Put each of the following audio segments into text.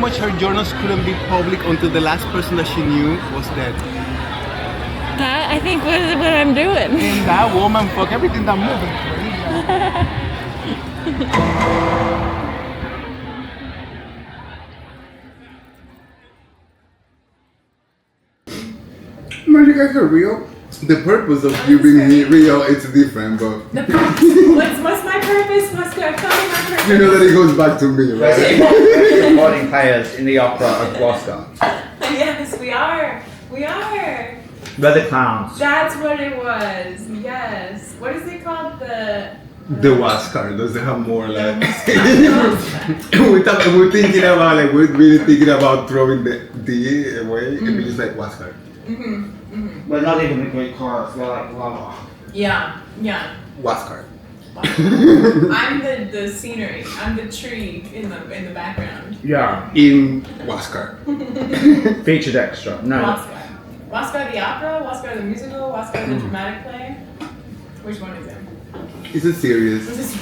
much her journals couldn't be public until the last person that she knew was dead. That, I think, was what I'm doing. And that woman, fuck everything that moved. Man, you guys are real. The purpose of you being real, it's different, but... What's my purpose? What's my purpose? You know that it goes back to me, right? We're supporting players in the opera of Huascar. Yes, we are. We are. We're the clowns. That's what it was. Yes. What is it called? The Huascar, does it have more like... we're thinking about, like, we're really thinking about throwing the D away, and we just like Huascar. We're not even the great chorus, we're like lava. Yeah. Huascar. I'm the scenery. I'm the tree in the background. Yeah. In Huascar. Featured extra. No. Huascar. Huascar the opera, Huascar the musical, Huascar the dramatic play. Which one is it? Is it serious? Is this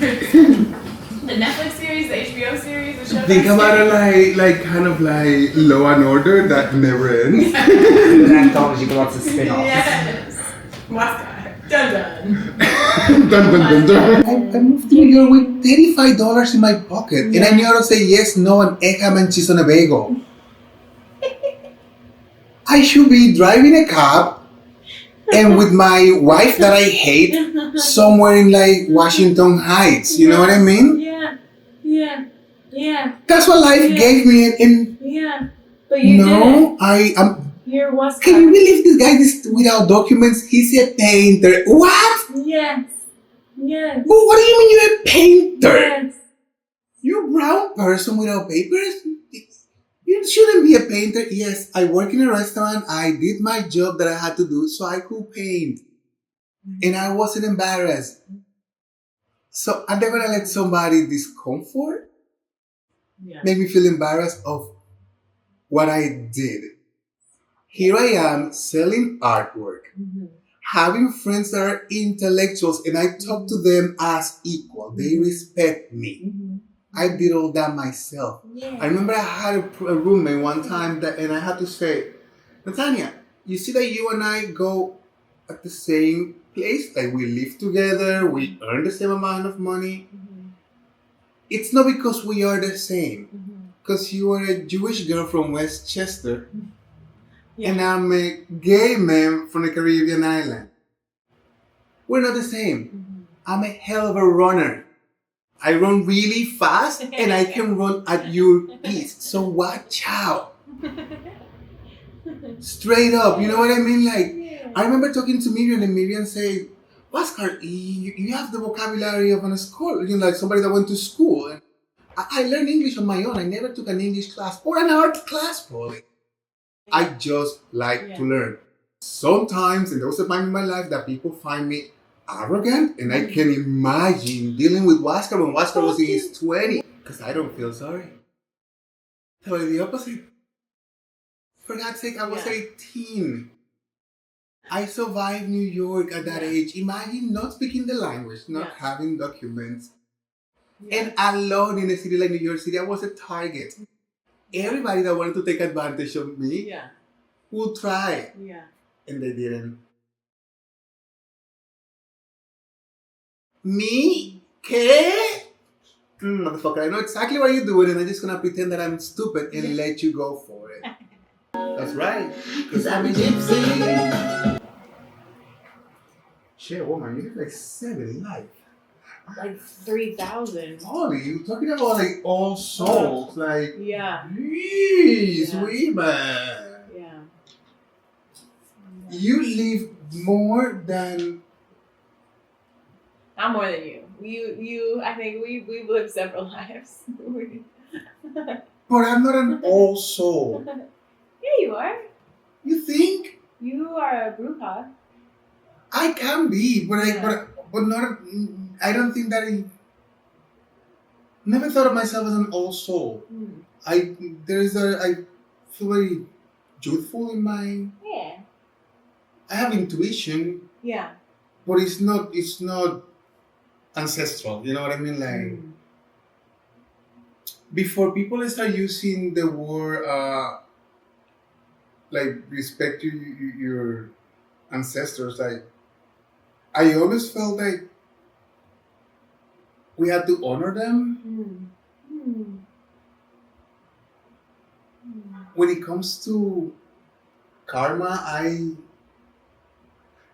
the Netflix series, the HBO series, the show? Think about it like kind of like Law and Order that never ends. An anthology with lots of spin-offs. Yes. Huascar. Dun dun. I moved to New York with $35 in my pocket, and I knew how to say yes, no, and egg, ham, and cheese on a bagel. I should be driving a cab and with my wife that I hate somewhere in like Washington Heights. You know what I mean? Yeah. That's what life gave me, and But you didn't. I'm. You're Huascar. Can you believe this guy is without documents? He's a painter. What? Yes. Well, what do you mean you're a painter? Yes. You're a brown person without papers? You shouldn't be a painter. Yes, I work in a restaurant. I did my job that I had to do so I could paint. And I wasn't embarrassed. So I'm never gonna let somebody discomfort make me feel embarrassed of what I did. Here I am selling artwork, having friends that are intellectuals, and I talk to them as equal. They respect me. I did all that myself. I remember I had a roommate one time and I had to say, Natania, you see that you and I go at the same place? Like we live together, we earn the same amount of money. It's not because we are the same. Because you are a Jewish girl from Westchester. And I'm a gay man from the Caribbean island. We're not the same. I'm a hell of a runner. I run really fast and I can run at your pace. So watch out. Straight up, you know what I mean? Like, I remember talking to Miriam and Miriam said, Huascar, you have the vocabulary of a school, you know, like somebody that went to school. And I learned English on my own. I never took an English class or an art class, probably. I just like to learn. Sometimes, and there was a time in my life that people find me arrogant, and I can imagine dealing with Huascar when Huascar was in his 20s. Because I don't feel sorry. Totally the opposite. For God's sake, I was 18. I survived New York at that age. Imagine not speaking the language, not having documents. And alone in a city like New York City, I was a target. Everybody that wanted to take advantage of me would try. And they didn't. Me? ¿Qué? Motherfucker, I know exactly what you're doing and I'm just gonna pretend that I'm stupid and let you go for it. That's right. Because I'm a gypsy. Shit, woman, you look like 70 life. Like 3,000. Holy, you're talking about like all souls. Like, jeez, women. You live more than... Not more than you. You. I think we've lived several lives. But I'm not an old soul. Yeah, you are. You think? You are a bruja. I can be, but not. I don't think that I never thought of myself as an old soul. I feel very youthful in my. Yeah. I have intuition. Yeah. But it's not ancestral. You know what I mean? Like before people start using the word like respect your ancestors, like I always felt like we had to honor them. When it comes to karma, I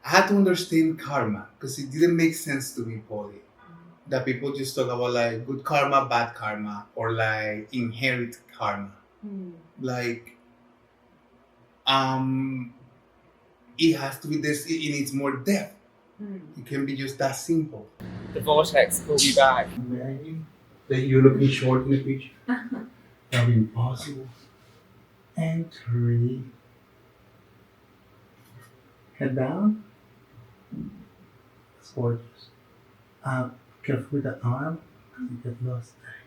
had to understand karma because it didn't make sense to me, Polly. That people just talk about like good karma, bad karma, or like inherit karma. Like, it has to be this. It needs more depth. It can be just that simple. The vortex will be back. Imagine that you're looking short in the picture. That'd be impossible. And 3. Head down. It's gorgeous. Careful with the arm, because you get lost there.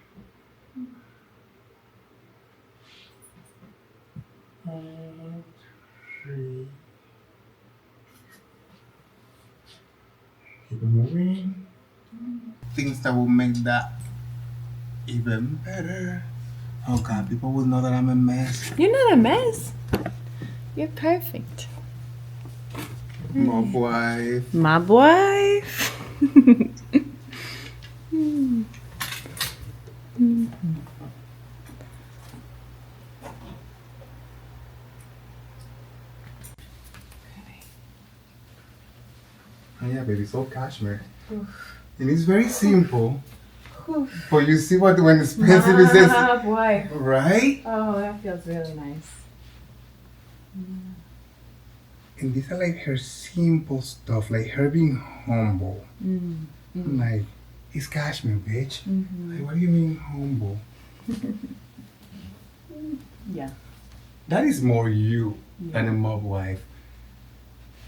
And 3. Keep it moving. Things that will make that even better. Oh God, people will know that I'm a mess. You're not a mess. You're perfect. My wife. My wife. Oh yeah, baby, it's all cashmere. And it's very simple. But you see what when expensive it says, Boy. right? Oh, that feels really nice. And these are like her simple stuff, like her being humble. Like, it's cashmere, bitch. Like, what do you mean humble? Yeah. That is more you than a mob wife.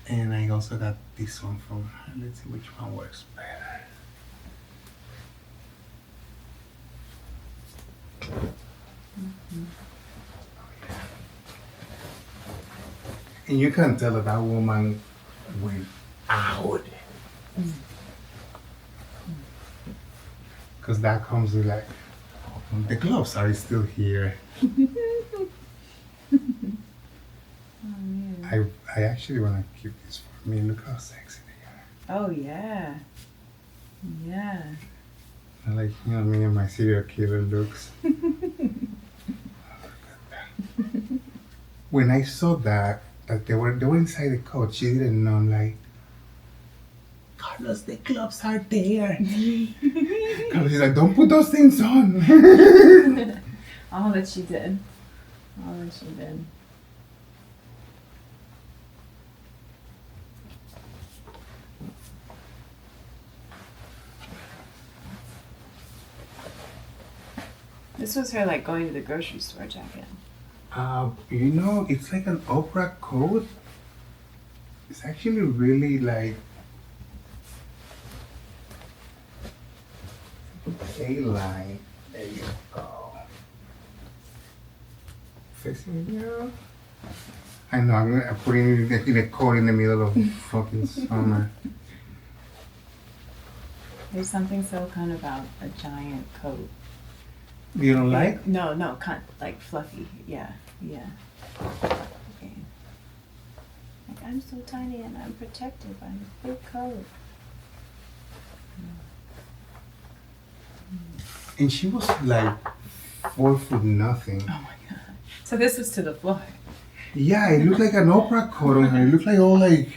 And I also got this one from her. Let's see which one works better. And you can tell that that woman went out. Because that comes with like, the gloves are still here. I actually want to keep this for me. Look how sexy they are. Oh, yeah. Yeah. I like, you know, me and my serial killer looks. When I saw that they were inside the coat, she didn't know. I'm like, Carlos, the gloves are there. Carlos is like, don't put those things on. All that she did. All that she did. This was her like going to the grocery store jacket. You know, it's like an opera coat. It's actually really like A-line. There you go. Facing it now. I know, I'm putting it in a coat in the middle of fucking summer. There's something so kind of about a giant coat. You don't like? No, like fluffy. Yeah, yeah. Okay. Like I'm so tiny and I'm protected by this big coat. And she was like 4 foot nothing. Oh my god. So this was to the floor. Yeah, it looked like an opera coat on her. It looked like all like.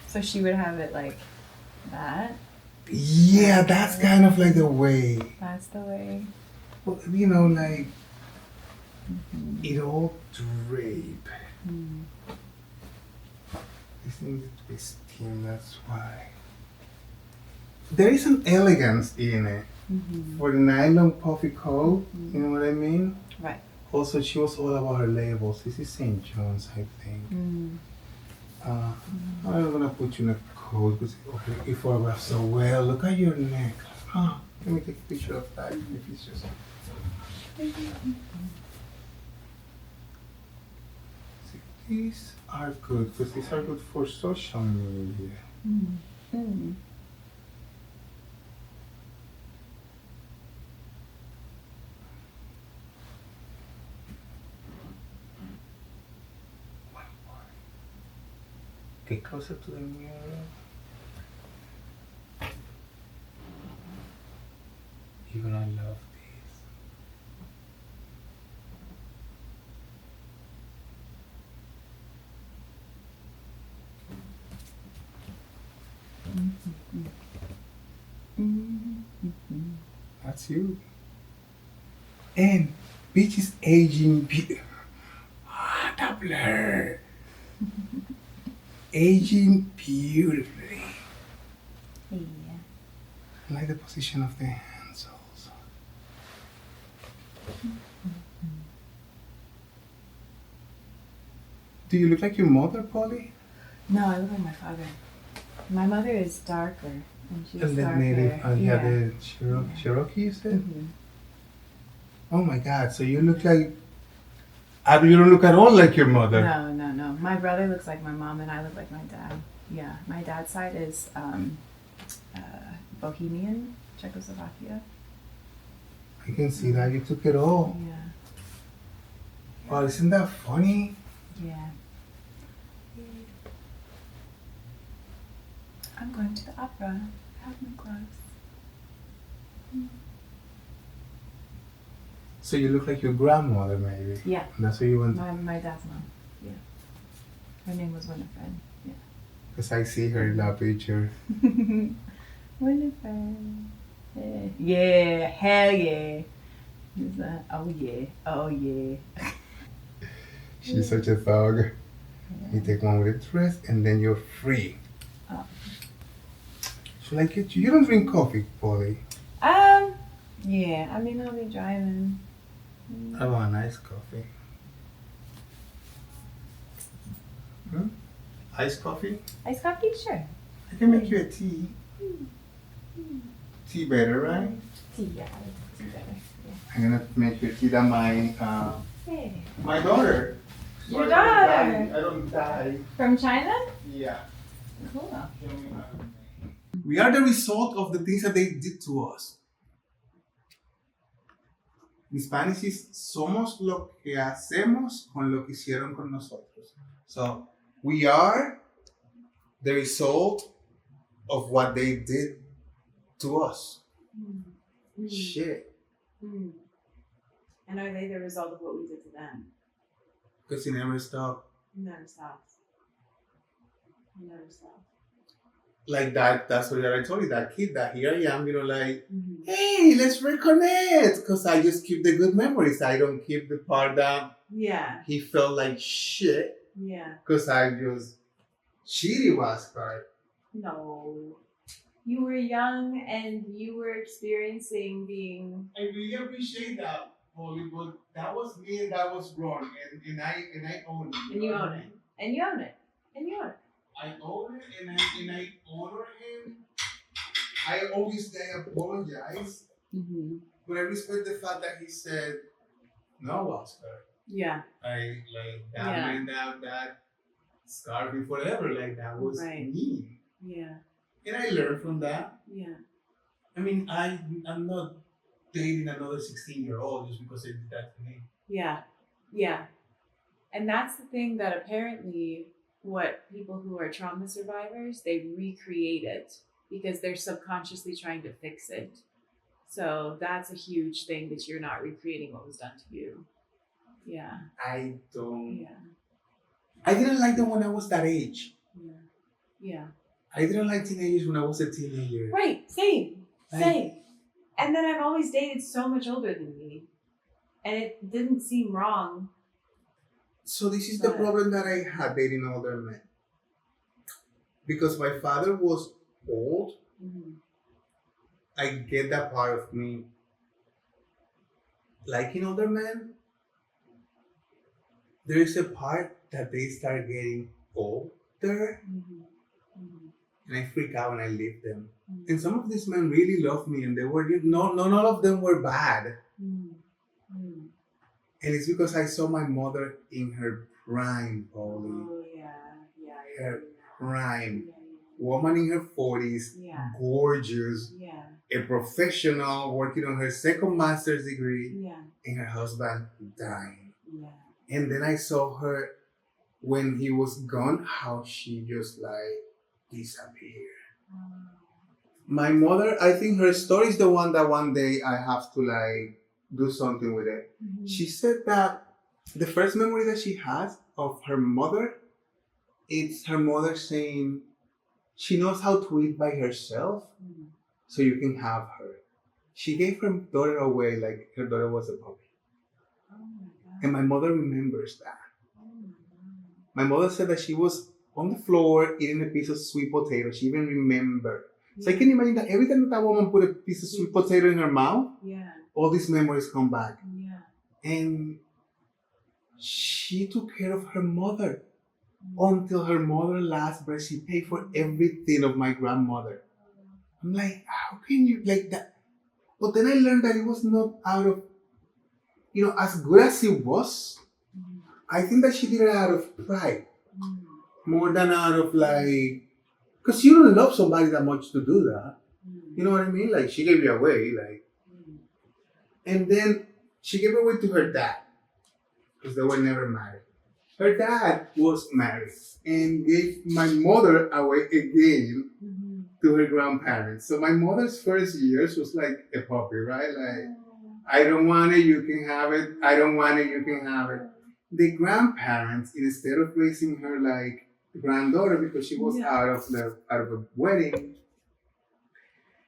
So she would have it like that. Yeah, that's kind of like the way. That's the way. Well, you know, like it all drape. This needs to be steamed, that's why. There is an elegance in it. For the nylon puffy coat, you know what I mean? Right. Also, she was all about her labels. This is St. John's, I think. I'm gonna put you in a coat because it photographs so well. Look at your neck. Oh, let me take a picture of that if it's just. See, these are good because these are good for social media. Get closer to the mirror. You're gonna love this. That's you. And bitch is aging. The blur. Aging beautifully. Yeah. I like the position of the hands also. Do you look like your mother, Polly? No, I look like my father. My mother is darker, and she's And the darker. native, yeah. the Cherokee, you said? Mhm. Oh my God! So you look like. You don't look at all like your mother. No. My brother looks like my mom, and I look like my dad. Yeah, my dad's side is Bohemian, Czechoslovakia. I can see that you took it all. Yeah. Wow, isn't that funny? Yeah. I'm going to the opera. I have my gloves. So you look like your grandmother, maybe. Yeah. That's what you want. My dad's mom. Yeah. Her name was Winifred. Yeah. Because I see her in that picture. Winifred. Yeah. Hell yeah. Oh yeah. Oh yeah. She's such a thug. You take one with a dress and then you're free. Oh. Should I get you? You don't drink coffee, Polly. Yeah. I mean, I'll be driving. I want a nice coffee. Iced coffee? Iced coffee, sure. I can make you a tea. Tea better, right? Tea, yeah. Tea better. I'm gonna make you a tea that Hey. my daughter. Your So daughter? I don't die. From China? Yeah. Cool. We are the result of the things that they did to us. En Spanish is somos lo que hacemos con lo que hicieron con nosotros. So we are the result of what they did to us. Shit. And are they the result of what we did to them? Because you never stop. Never stops. Never stops. Like that's what I told you, that kid, that here I am, like, hey, let's reconnect. Because I just keep the good memories. I don't keep the part that Yeah. he felt like shit. Yeah. Because I just cheated Huascar. No. You were young and you were experiencing being. I really appreciate that, Polly, but that was me and that was wrong. And I own it. And you own it. And you own it. And you own it. I own it and I honor him. I obviously apologize, but I respect the fact that he said, no, Oscar. Yeah. Like that man that scarred me forever. Like that was mean. Yeah. And I learned from that. Yeah. I mean, I'm not dating another 16-year-old just because they did that to me. Yeah. Yeah. And that's the thing that apparently what people who are trauma survivors, they recreate it because they're subconsciously trying to fix it. So that's a huge thing, that you're not recreating what was done to you. Yeah. I don't. Yeah. I didn't like them when I was that age. Yeah. Yeah. I didn't like teenagers when I was a teenager. Right. Same. And then I've always dated so much older than me. And it didn't seem wrong. So this is the problem that I had dating older men. Because my father was old, I get that part of me liking older men. There is a part that they start getting older, and I freak out when I leave them. And some of these men really love me, and they were none of them were bad. And it's because I saw my mother in her prime, Polly. Oh, yeah. Her prime. Woman in her 40s, Yeah. gorgeous, Yeah. a professional, working on her second master's degree, Yeah. and her husband dying. Yeah. And then I saw her when he was gone, how she just like disappeared. My mother, I think her story is the one that one day I have to like do something with it. She said that the first memory that she has of her mother, it's her mother saying she knows how to eat by herself, so you can have her. She gave her daughter away like her daughter was a puppy. Oh my God. And my mother remembers that. Oh my God. My mother said that she was on the floor eating a piece of sweet potato. She even remembered. So I can imagine that every time that woman put a piece of sweet potato in her mouth, Yeah. all these memories come back. Yeah. And she took care of her mother until her mother last breath. She paid for everything of my grandmother. I'm like, how can you like that? But then I learned that it was not out of, as good as it was, I think that she did it out of pride more than out of like, because you don't love somebody that much to do that. You know what I mean? Like, she gave you away, like, and then she gave away to her dad because they were never married. Her dad was married and gave my mother away again to her grandparents. So my mother's first years was like a puppy, right? Like, I don't want it, you can have it. I don't want it, you can have it. The grandparents, instead of raising her like a granddaughter because she was out of a wedding,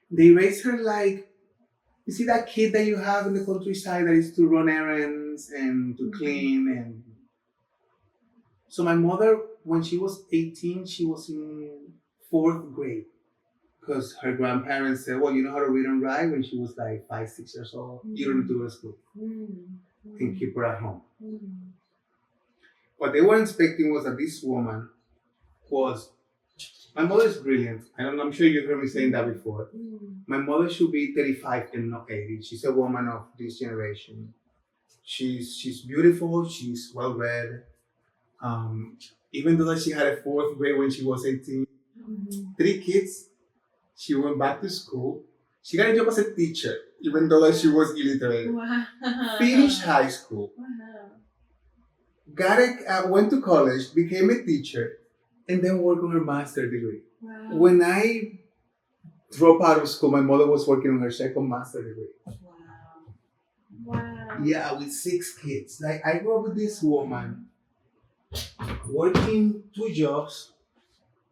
they raised her like, you see that kid that you have in the countryside that is to run errands and to clean. And so my mother, when she was 18, she was in 4th grade. Because her grandparents said, well, you know how to read and write when she was like 5, 6 years old. You don't need to go to school. And keep her at home. What they were expecting was that this woman was, my mother is brilliant. I'm sure you've heard me saying that before. My mother should be 35 and not 80. She's a woman of this generation. She's beautiful. She's well read. Even though she had a 4th grade when she was 18, 3 kids. She went back to school. She got a job as a teacher, even though she was illiterate. Wow. Finished high school. Wow. Went to college, became a teacher, and then worked on her master's degree. Wow. When I dropped out of school, my mother was working on her 2nd master's degree. Wow. Wow. Yeah, with 6 kids. Like, I grew up with this woman working 2 jobs,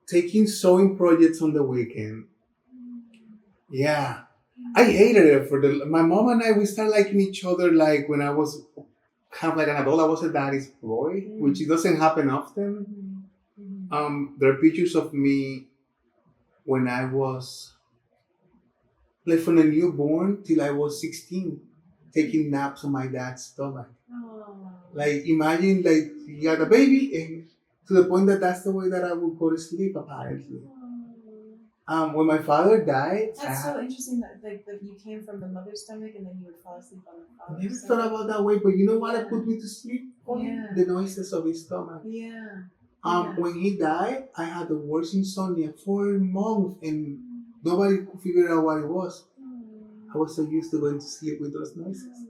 taking sewing projects on the weekend. Yeah. I hated it my mom and I, we started liking each other like when I was kind of like an adult. I was a daddy's boy, which it doesn't happen often. There are pictures of me when I was like from a newborn till I was 16, taking naps on my dad's stomach. Oh. Like, imagine like you had a baby and to the point that that's the way that I would go to sleep apparently. When my father died, That's so interesting that that you came from the mother's stomach and then you would fall asleep on the I father's never stomach. thought about that way, but you know what? It put me to sleep? Yeah. The noises of his stomach. Yeah. When he died, I had the worst insomnia for a month and nobody could figure out what it was. I was so used to going to sleep with those noises.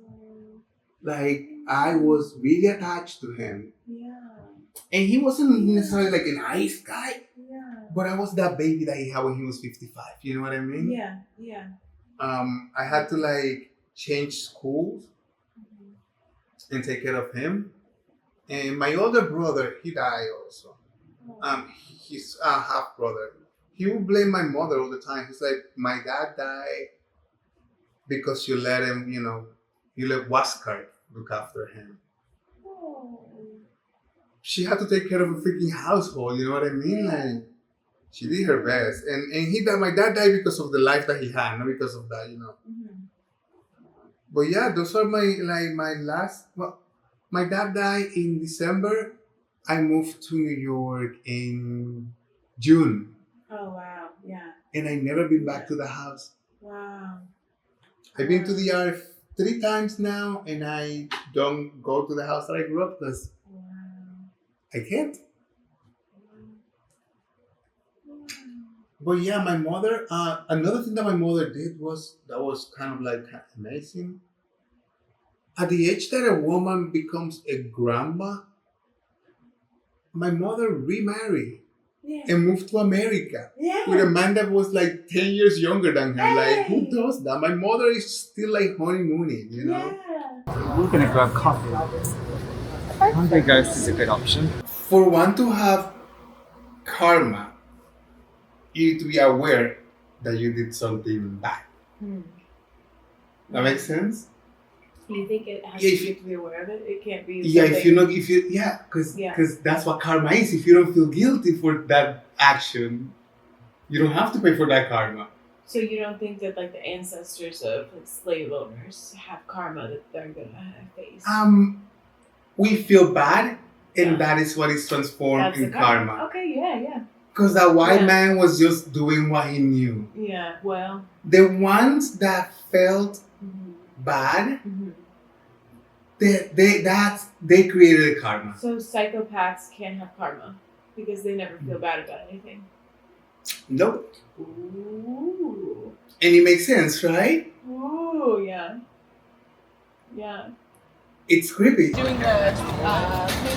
Like, I was really attached to him. Yeah. And he wasn't necessarily like a nice guy, Yeah. but I was that baby that he had when he was 55. You know what I mean? Yeah. Yeah. I had to like change schools and take care of him. And my older brother, he died also. His half brother. He would blame my mother all the time. He's like, my dad died because you let him, you let Huascar look after him. She had to take care of a freaking household, you know what I mean? Like, she did her best. And he died, my dad died because of the life that he had, not because of that, But yeah, those are my last, well, my dad died in December. I moved to New York in June. Oh wow. Yeah. And I never been back to the house. Wow. I've been to the yard 3 times now, and I don't go to the house that I grew up because I can't. But yeah, my mother, another thing that my mother did was kind of like amazing. At the age that a woman becomes a grandma, my mother remarried Yeah. and moved to America Yeah. with a man that was like 10 years younger than her. Like, who does that? My mother is still like honeymooning, you know? Yeah. We're gonna grab coffee. Hungry Ghost is a good option. For one to have karma, you need to be aware that you did something bad. That makes sense? You think it has Yeah, to if you- be aware of it? It can't be. Yeah, something- because Yeah. that's what karma is. If you don't feel guilty for that action, you don't have to pay for that karma. So you don't think that like the ancestors of like, slave owners have karma that they're gonna face? We feel bad, and Yeah. that is what is transformed That's in the karma. Okay, yeah. Because that white Yeah. man was just doing what he knew. Yeah, well. The ones that felt bad, they created a karma. So psychopaths can't have karma because they never feel bad about anything. Nope. Ooh. And it makes sense, right? Ooh, yeah. Yeah. It's creepy. Doing the,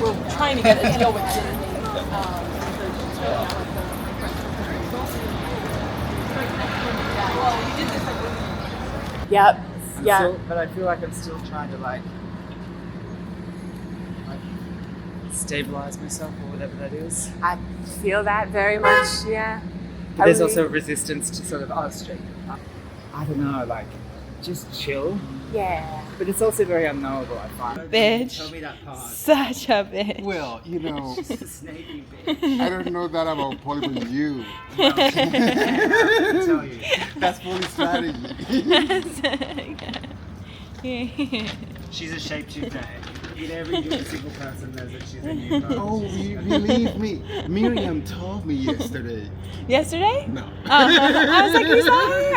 we're trying to get a deal with Yep. Yeah. But I feel like I'm still trying to like stabilize myself or whatever that is. I feel that very much, yeah. But there's also a resistance to sort of, I don't know, like, just chill. Yeah. But it's also very unknowable, I find. Bitch. Tell me that part. Such a bitch. Well, you know, Just a snaky bitch. I don't know that about Polly with you. I can tell you. That's fully strategy. She's a shapeshifter. Every single person knows that she's a new girl. Oh, believe me. Miriam told me yesterday. Yesterday? No. I was like, you saw her?